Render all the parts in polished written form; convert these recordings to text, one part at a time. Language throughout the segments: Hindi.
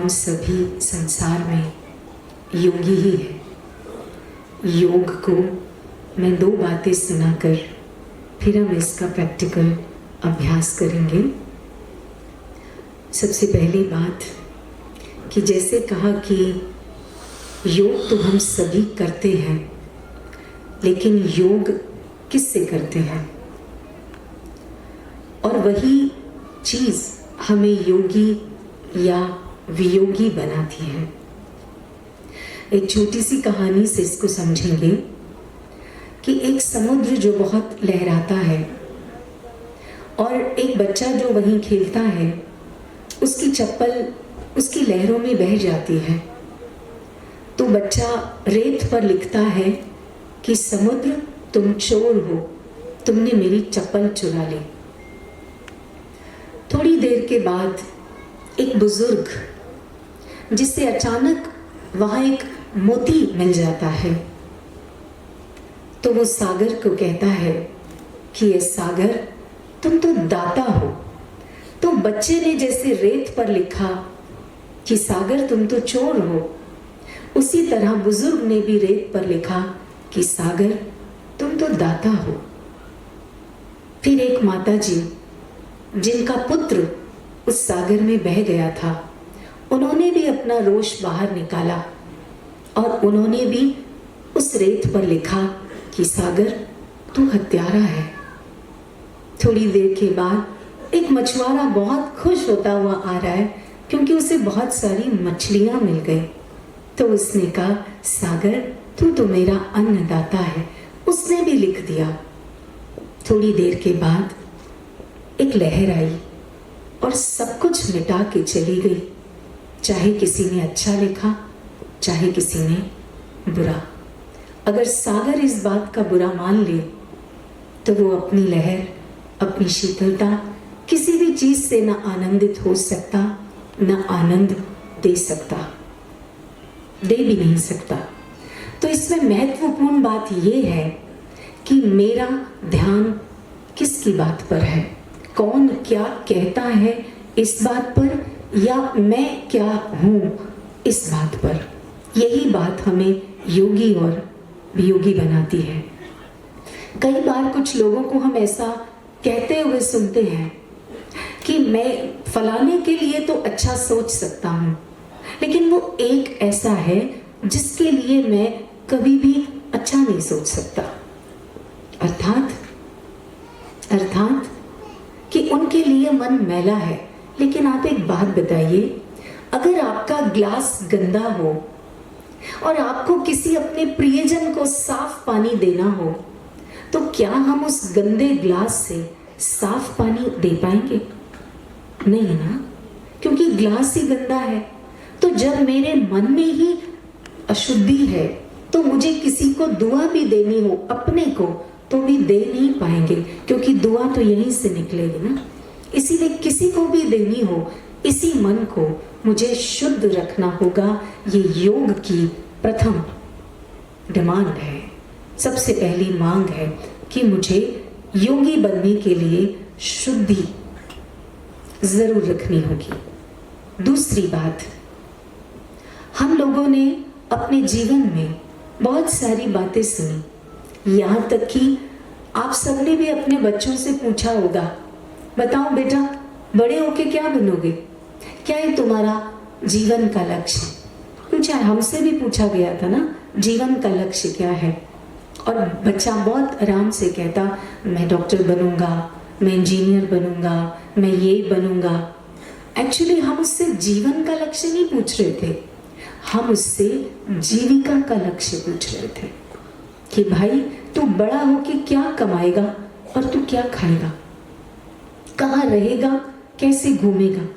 हम सभी संसार में योगी ही हैं। योग को मैं 2 बातें सुनाकर फिर हम इसका प्रैक्टिकल अभ्यास करेंगे। सबसे पहली बात कि जैसे कहा कि योग तो हम सभी करते हैं, लेकिन योग किससे करते हैं, और वही चीज़ हमें योगी या वियोगी बनाती है। एक छोटी सी कहानी से इसको समझेंगे कि एक समुद्र जो बहुत लहराता है और एक बच्चा जो वहीं खेलता है, उसकी चप्पल उसकी लहरों में बह जाती है, तो बच्चा रेत पर लिखता है कि समुद्र तुम चोर हो, तुमने मेरी चप्पल चुरा ली। थोड़ी देर के बाद एक बुजुर्ग, जिससे अचानक वहाँ एक मोती मिल जाता है, तो वो सागर को कहता है कि ये सागर तुम तो दाता हो। तो बच्चे ने जैसे रेत पर लिखा कि सागर तुम तो चोर हो, उसी तरह बुजुर्ग ने भी रेत पर लिखा कि सागर तुम तो दाता हो। फिर एक माता जी, जिनका पुत्र उस सागर में बह गया था, उन्होंने भी अपना रोष बाहर निकाला और उन्होंने भी उस रेत पर लिखा कि सागर तू हत्यारा है। थोड़ी देर के बाद एक मछुआरा बहुत खुश होता हुआ आ रहा है, क्योंकि उसे बहुत सारी मछलियां मिल गई। तो उसने कहा, सागर तू तो मेरा अन्नदाता है। उसने भी लिख दिया। थोड़ी देर के बाद एक लहर आई और सब कुछ मिटा के चली गई। चाहे किसी ने अच्छा लिखा, चाहे किसी ने बुरा। अगर सागर इस बात का बुरा मान ले, तो वो अपनी लहर, अपनी शीतलता, किसी भी चीज से न आनंदित हो सकता, न आनंद दे सकता, दे भी नहीं सकता। तो इसमें महत्वपूर्ण बात यह है कि मेरा ध्यान किसकी बात पर है, कौन क्या कहता है इस बात पर, या मैं क्या हूँ इस बात पर। यही बात हमें योगी और वियोगी बनाती है। कई बार कुछ लोगों को हम ऐसा कहते हुए सुनते हैं कि मैं फलाने के लिए तो अच्छा सोच सकता हूँ, लेकिन वो एक ऐसा है जिसके लिए मैं कभी भी अच्छा नहीं सोच सकता। अर्थात कि उनके लिए मन मैला है। लेकिन आप एक बात बताइए, अगर आपका ग्लास गंदा हो और आपको किसी अपने प्रियजन को साफ पानी देना हो, तो क्या हम उस गंदे ग्लास से साफ पानी दे पाएंगे? नहीं ना, क्योंकि ग्लास ही गंदा है। तो जब मेरे मन में ही अशुद्धि है, तो मुझे किसी को दुआ भी देनी हो अपने को, तो भी दे नहीं पाएंगे, क्योंकि दुआ तो यहीं से निकलेगी ना। इसीलिए किसी को भी देनी हो, इसी मन को मुझे शुद्ध रखना होगा। ये योग की प्रथम डिमांड है, सबसे पहली मांग है कि मुझे योगी बनने के लिए शुद्धि जरूर रखनी होगी। दूसरी बात, हम लोगों ने अपने जीवन में बहुत सारी बातें सुनी। यहाँ तक कि आप सबने भी अपने बच्चों से पूछा होगा, बताओ बेटा बड़े होके क्या बनोगे, क्या है तुम्हारा जीवन का लक्ष्य? पूछा, हमसे भी पूछा गया था ना, जीवन का लक्ष्य क्या है? और बच्चा बहुत आराम से कहता, मैं डॉक्टर बनूंगा, मैं इंजीनियर बनूंगा, मैं ये बनूंगा। एक्चुअली हम उससे जीवन का लक्ष्य नहीं पूछ रहे थे, हम उससे जीविका का लक्ष्य पूछ रहे थे कि भाई तू बड़ा होके क्या कमाएगा और तू क्या खाएगा, कहाँ रहेगा, कैसे घूमेगा।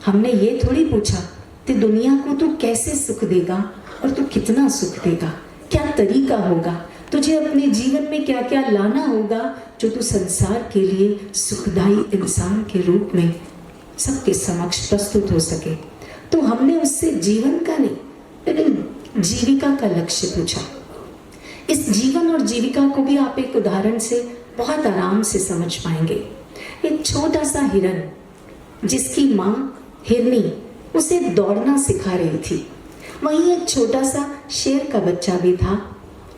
हमने ये थोड़ी पूछा कि दुनिया को तू कैसे सुख देगा और तू कितना सुख देगा, क्या तरीका होगा, तुझे अपने जीवन में क्या क्या लाना होगा जो तू संसार के लिए सुखदायी इंसान के रूप में सबके समक्ष प्रस्तुत हो सके। तो हमने उससे जीवन का नहीं, लेकिन जीविका का लक्ष्य पूछा। इस जीवन और जीविका को भी आप एक उदाहरण से बहुत आराम से समझ पाएंगे। एक छोटा सा हिरन, जिसकी माँ हिरनी उसे दौड़ना सिखा रही थी। वहीं एक छोटा सा शेर का बच्चा भी था।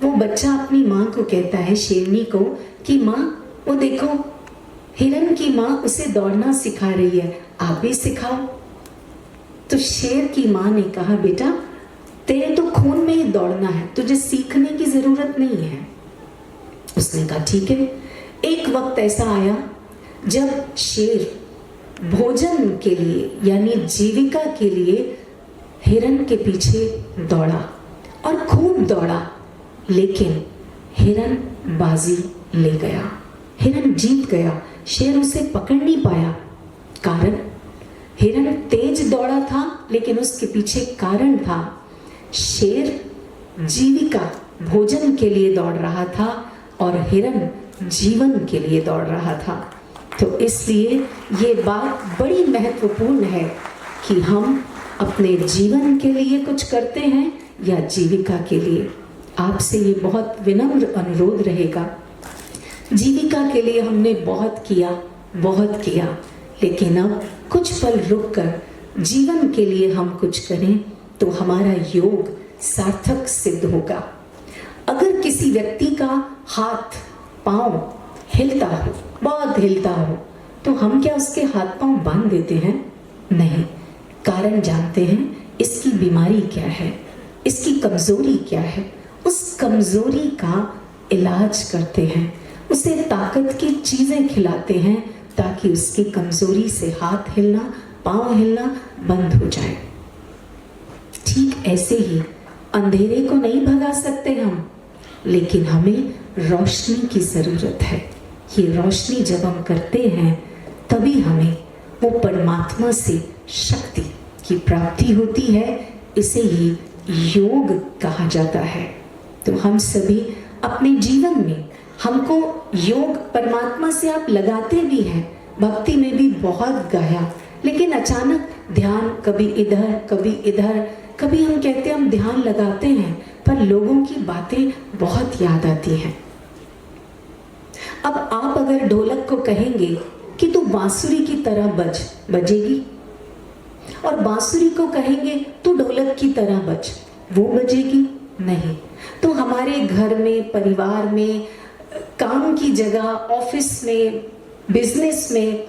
वो बच्चा अपनी माँ को कहता है, शेरनी को, कि माँ वो देखो हिरन की माँ उसे दौड़ना सिखा रही है, आप भी सिखाओ। तो शेर की माँ ने कहा, बेटा तेरे तो खून में ही दौड़ना है, तुझे सीखने की जरूरत नहीं है। उसने कहा ठीक है। एक वक्त ऐसा आया जब शेर भोजन के लिए यानी जीविका के लिए हिरन के पीछे दौड़ा और खूब दौड़ा, लेकिन हिरन बाजी ले गया, हिरन जीत गया। शेर उसे पकड़ नहीं पाया। कारण, हिरन तेज दौड़ा था लेकिन उसके पीछे कारण था। शेर जीविका भोजन के लिए दौड़ रहा था और हिरन जीवन के लिए दौड़ रहा था। तो इसलिए ये बात बड़ी महत्वपूर्ण है कि हम अपने जीवन के लिए कुछ करते हैं या जीविका के लिए। आपसे ये बहुत विनम्र अनुरोध रहेगा। जीविका के लिए हमने बहुत किया, लेकिन अब कुछ पल रुककर जीवन के लिए हम कुछ करें तो हमारा योग सार्थक सिद्ध होगा। अगर किसी व्यक्ति का हाथ पांव हिलता हो, बहुत हिलता हो, तो हम क्या उसके हाथ पांव बांध देते हैं? नहीं। कारण जानते हैं, इसकी बीमारी क्या है, इसकी कमजोरी क्या है, उस कमजोरी का इलाज करते हैं, उसे ताकत की चीजें खिलाते हैं ताकि उसकी कमजोरी से हाथ हिलना, पांव हिलना बंद हो जाए। ठीक ऐसे ही अंधेरे को नहीं भगा सकते हम, लेकिन हमें रोशनी की जरूरत है। ये रोशनी जब हम करते हैं तभी हमें वो परमात्मा से शक्ति की प्राप्ति होती है। इसे ही योग कहा जाता है। तो हम सभी अपने जीवन में, हमको योग परमात्मा से आप लगाते भी हैं, भक्ति में भी बहुत गाया, लेकिन अचानक ध्यान कभी इधर कभी इधर, कभी हम कहते हैं हम ध्यान लगाते हैं पर लोगों की बातें बहुत याद आती हैं। अब आप अगर ढोलक को कहेंगे कि तू बांसुरी की तरह बजेगी, और बांसुरी को कहेंगे तू ढोलक की तरह बज, वो बजेगी नहीं। तो हमारे घर में, परिवार में, काम की जगह, ऑफिस में, बिजनेस में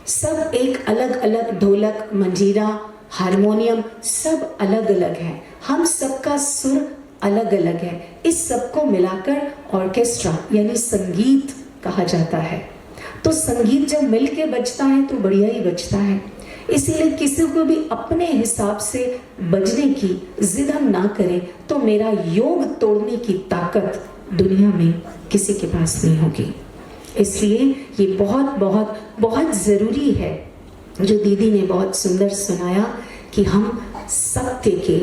सब एक अलग अलग ढोलक, मंजीरा, हारमोनियम सब अलग अलग है। हम सबका सुर अलग अलग है। इस सबको मिलाकर ऑर्केस्ट्रा यानी संगीत कहा जाता है। तो संगीत जब मिलके बजता है तो बढ़िया ही बजता है। इसीलिए किसी को भी अपने हिसाब से बजने की जिद हम ना करें तो मेरा योग तोड़ने की ताकत दुनिया में किसी के पास नहीं होगी। इसलिए ये बहुत बहुत बहुत ज़रूरी है जो दीदी ने बहुत सुंदर सुनाया कि हम सत्य के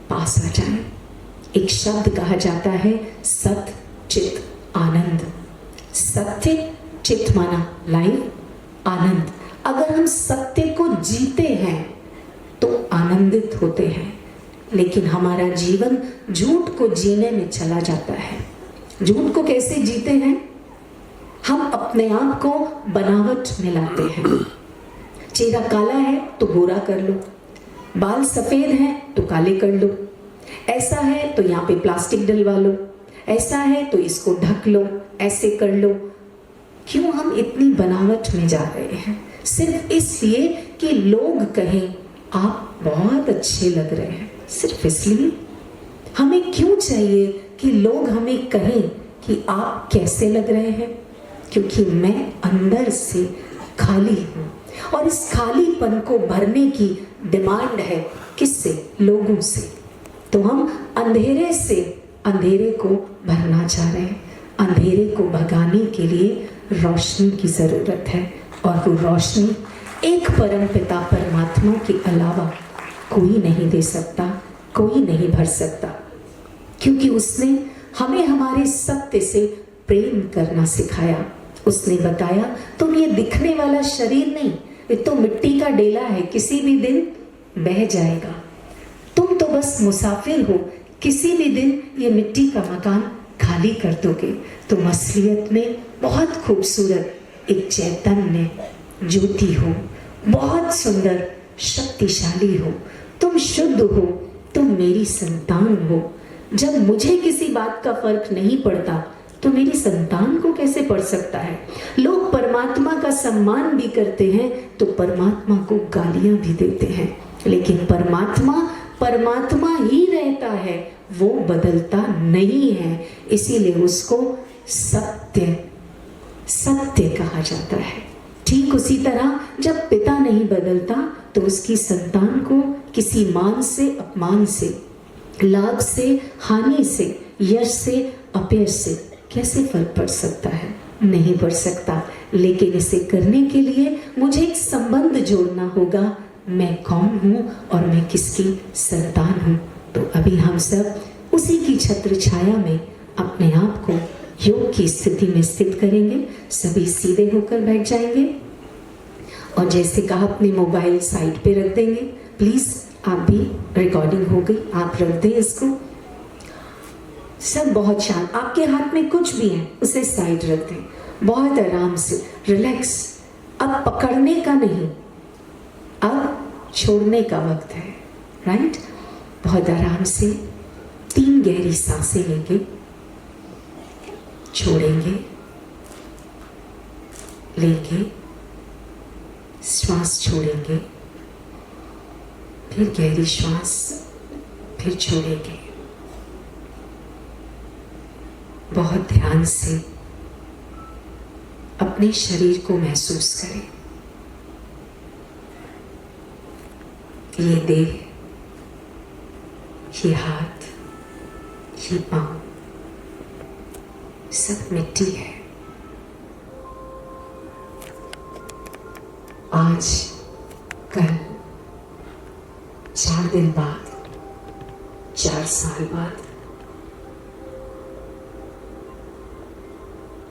पास आ जाएं। एक शब्द कहा जाता है सत चित आनंद। सत्य चित माना लाइफ, आनंद। अगर हम सत्य को जीते हैं तो आनंदित होते हैं, लेकिन हमारा जीवन झूठ को जीने में चला जाता है। झूठ को कैसे जीते हैं? हम अपने आप को बनावट में लाते हैं। चेहरा काला है तो गोरा कर लो, बाल सफेद हैं तो काले कर लो, ऐसा है तो यहाँ पे प्लास्टिक डलवा लो, ऐसा है तो इसको ढक लो, ऐसे कर लो। क्यों हम इतनी बनावट में जा रहे हैं? सिर्फ इसलिए कि लोग कहें आप बहुत अच्छे लग रहे हैं। सिर्फ इसलिए हमें क्यों चाहिए कि लोग हमें कहें कि आप कैसे लग रहे हैं? क्योंकि मैं अंदर से खाली हूँ और इस खालीपन को भरने की डिमांड है किससे? लोगों से। तो हम अंधेरे से अंधेरे को भरना चाह रहे हैं। अंधेरे को भगाने के लिए रोशनी की जरूरत है, और वो रोशनी एक परम पिता परमात्मा के अलावा कोई नहीं दे सकता, कोई नहीं भर सकता, क्योंकि उसने हमें हमारे सत्य से प्रेम करना सिखाया। उसने बताया तुम ये दिखने वाला शरीर नहीं, ये तो मिट्टी का डेला है, किसी भी दिन बह जाएगा। तुम तो बस मुसाफिर हो, किसी भी दिन ये मिट्टी का मकान खाली कर दोगे। तो असलियत में बहुत खूबसूरत एक चैतन्य ज्योति हो, बहुत सुंदर शक्तिशाली हो, तुम शुद्ध हो, तुम मेरी संतान हो। जब मुझे किसी बात का फर्क नहीं पड़ता तो मेरी संतान को कैसे पड़ सकता है? लोग परमात्मा का सम्मान भी करते हैं तो परमात्मा को गालियां भी देते हैं, लेकिन परमात्मा ही रहता है, वो बदलता नहीं है। इसीलिए उसको सत्य कहा जाता है। ठीक उसी तरह जब पिता नहीं बदलता तो उसकी संतान को किसी मान से, अपमान से, लाभ से, हानि से, यश से, अपयश से कैसे फर्क पड़ सकता है? नहीं पड़ सकता। लेकिन इसे करने के लिए मुझे एक संबंध जोड़ना होगा, मैं कौन हूँ और मैं किसकी संतान हूँ। तो अभी हम सब उसी की छत्र छाया में अपने आप को योग की स्थिति में स्थित करेंगे। सभी सीधे होकर बैठ जाएंगे और जैसे कहा अपने मोबाइल साइड पे रख देंगे। प्लीज आप भी, रिकॉर्डिंग हो गई, आप रख दें इसको। सब बहुत शांत, आपके हाथ में कुछ भी है उसे साइड रख दें, बहुत आराम से, रिलैक्स। अब पकड़ने का नहीं, अब छोड़ने का वक्त है, राइट? बहुत आराम से 3 गहरी सांसें लेंगे, छोड़ेंगे, लेंगे, श्वास छोड़ेंगे, फिर गहरी श्वास, फिर छोड़ेंगे। बहुत ध्यान से अपने शरीर को महसूस करें। ये देह, ये हाथ, ये पांव सब मिट्टी है। आज, कल, 4 दिन बाद, 4 साल बाद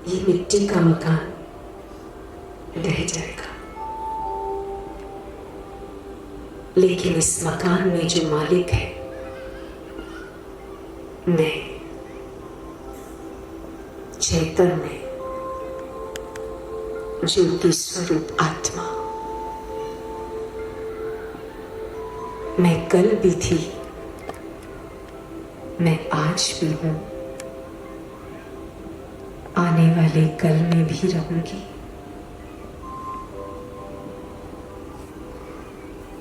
ये मिट्टी का मकान ढह जाएगा, लेकिन इस मकान में जो मालिक है, मैं, चैतन्य, ज्योति स्वरूप आत्मा, मैं कल भी थी, मैं आज भी हूं, आने वाले कल में भी रहूंगी।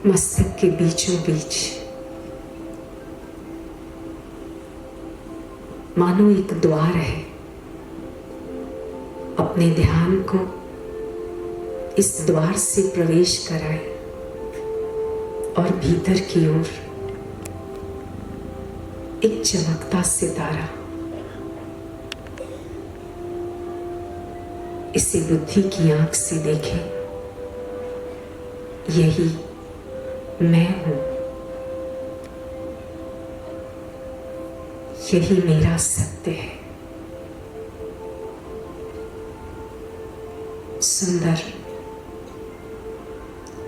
मस्तक के बीचों बीच मानो एक द्वार है। अपने ध्यान को इस द्वार से प्रवेश कराए और भीतर की ओर एक चमकता सितारा, इसे बुद्धि की आंख से देखें। यही मैं हूं, यही मेरा सत्य है। सुंदर,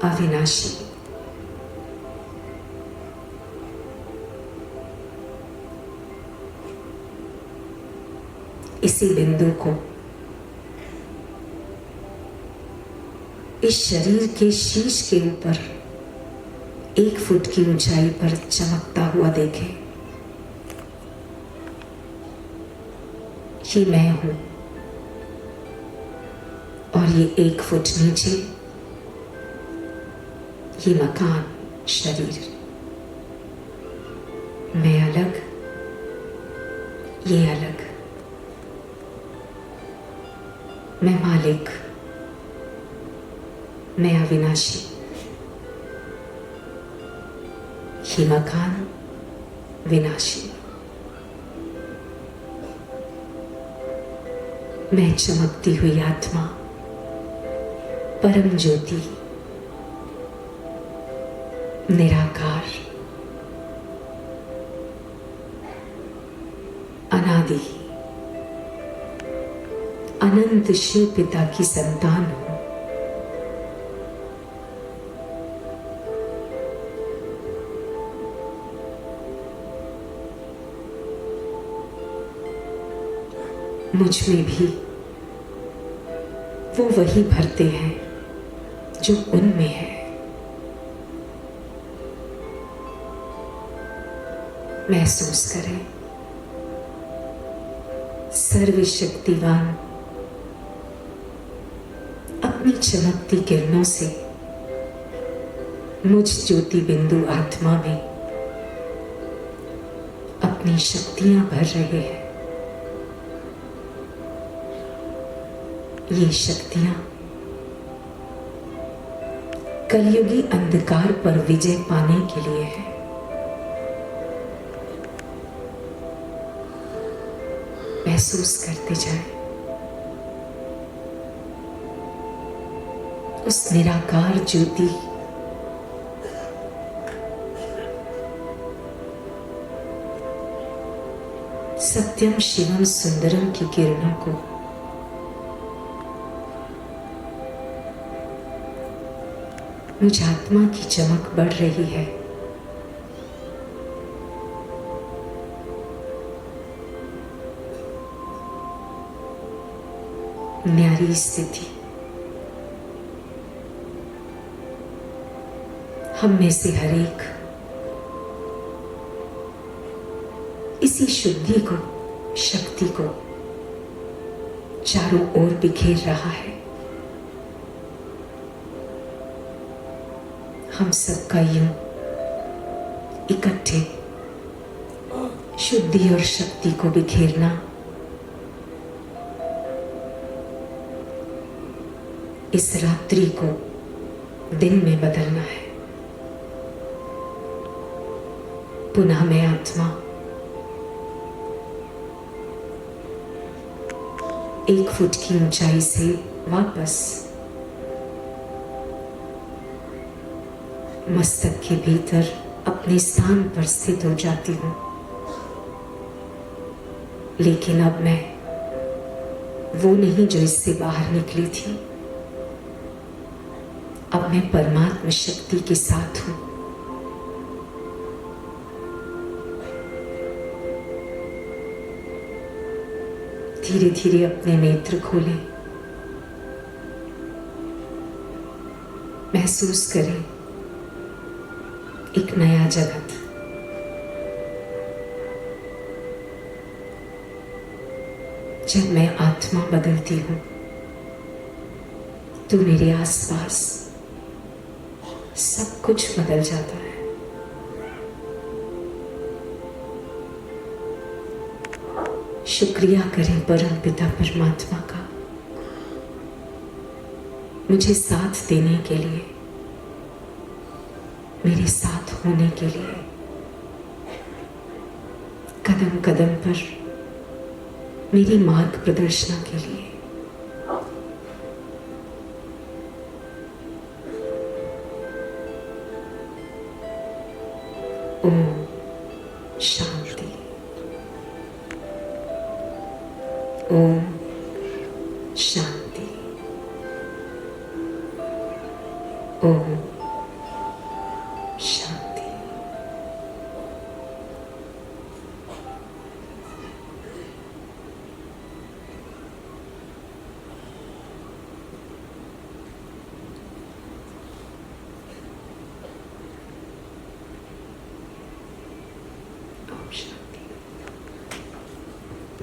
अविनाशी, इसी बिंदु को इस शरीर के शीश के ऊपर 1 फुट की ऊंचाई पर चमकता हुआ देखें। ये मैं हूं और ये 1 फुट नीचे ये मकान, शरीर। मैं अलग, ये अलग। मैं मालिक, मैं अविनाशी। ये मकान विनाशी। मैं चमकती हुई आत्मा, परम ज्योति, निराकार, अनादि, अनंत शिव पिता की संतान हूं। मुझ में भी वो वही भरते हैं जो उनमें है। महसूस करें। सर्वशक्तिवान अपनी चमकती किरणों से मुझ ज्योति बिंदु आत्मा में अपनी शक्तियां भर रहे हैं। ये शक्तियां कलयुगी अंधकार पर विजय पाने के लिए है। महसूस करते जाएं उस निराकार ज्योति सत्यम शिवम सुंदरम की किरणों को मुझ आत्मा की चमक बढ़ रही है। न्यारी स्थिति हम में से हर एक इसी शुद्धि को, शक्ति को चारों ओर बिखेर रहा है। हम सबका यूं इकट्ठे शुद्धि और शक्ति को बिखेरना इस रात्रि को दिन में बदलना है। पुनः मैं आत्मा 1 फुट की ऊंचाई से वापस मस्तक के भीतर अपने स्थान पर स्थित हो जाती हूं। लेकिन अब मैं वो नहीं जो इससे बाहर निकली थी। अब मैं परमात्मा शक्ति के साथ हूं। धीरे धीरे अपने नेत्र खोलें। महसूस करें एक नया जगत। जब मैं आत्मा बदलती हूं तो मेरे आसपास सब कुछ बदल जाता है। शुक्रिया करें परम पिता परमात्मा का मुझे साथ देने के लिए, मेरे साथ होने के लिए, कदम कदम पर मेरी मार्ग प्रदर्शना के लिए। ओम शांति। ओम शांति। ओम